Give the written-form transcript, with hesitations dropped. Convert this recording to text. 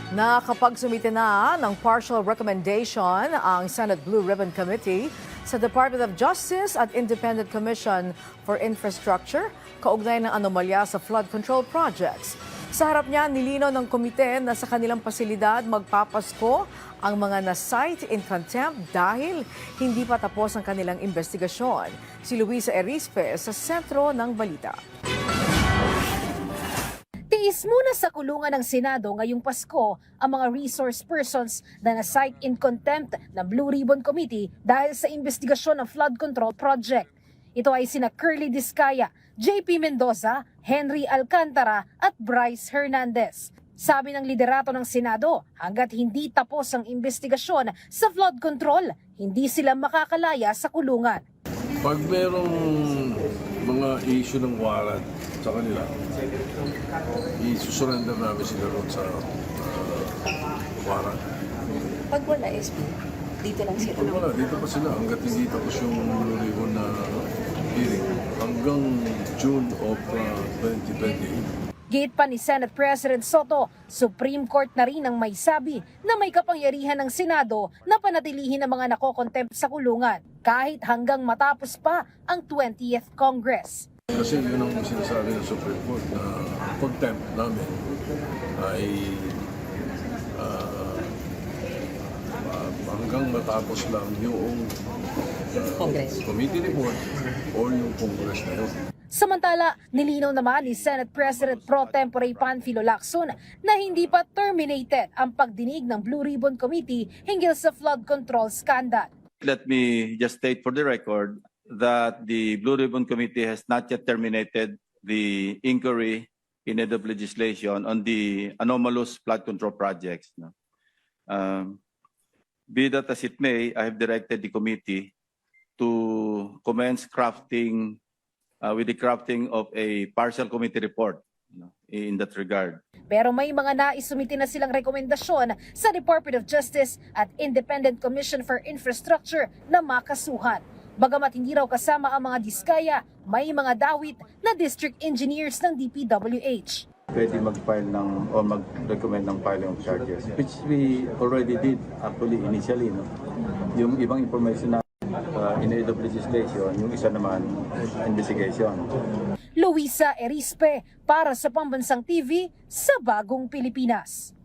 Nakapagsumite na ng partial recommendation ang Senate Blue Ribbon Committee sa Department of Justice at Independent Commission for Infrastructure kaugnay ng anomalya sa flood control projects. Sa harap niya, nilinaw ng komite na sa kanilang pasilidad magpapasko ang mga na-cite in contempt dahil hindi pa tapos ang kanilang investigasyon. Si Luisa Erispe sa sentro ng balita. Tiis muna sa kulungan ng Senado ngayong Pasko ang mga resource persons na na-cite in contempt ng Blue Ribbon Committee dahil sa investigasyon ng flood control project. Ito ay sina Curly Discaya, JP Mendoza, Henry Alcantara at Bryce Hernandez. Sabi ng liderato ng Senado, hanggat hindi tapos ang investigasyon sa flood control, hindi sila makakalaya sa kulungan. Pag merong mga issue ng warrant sa kanila, isusurrender namin sila ron sa warrant. Pag wala, SP, dito lang sila. Pag wala, dito pa sila hanggat hindi tapos yung ribbon na hearing hanggang June of 2020. Gate pa ni Senate President Soto, Supreme Court na rin ang may sabi na may kapangyarihan ng Senado na panatilihin ang mga nakokontempt sa kulungan kahit hanggang matapos pa ang 20th Congress. Kasi yun ang sinasabi ng Supreme Court na contempt namin ay hanggang matapos lang yung committee report or yung Congress na yun. Samantala, nilinaw naman ni Senate President Pro Tempore Panfilo Lacson na hindi pa terminated ang pagdinig ng Blue Ribbon Committee hinggil sa flood control scandal. Let me just state for the record that the Blue Ribbon Committee has not yet terminated the inquiry in aid of legislation on the anomalous flood control projects. Be that as it may, I have directed the committee to commence crafting with the crafting of a partial committee report in that regard. Pero may mga naisumiti na silang rekomendasyon sa Department of Justice at Independent Commission for Infrastructure na makasuhan. Bagamat hindi raw kasama ang mga diskaya, may mga dawit na district engineers ng DPWH. Pwede mag-file ng o mag-recommend ng filing of charges, which we already did actually initially. No? Yung ibang information na in aid of legislation, yung isa naman investigation. Luisa Erispe para sa Pambansang TV sa Bagong Pilipinas.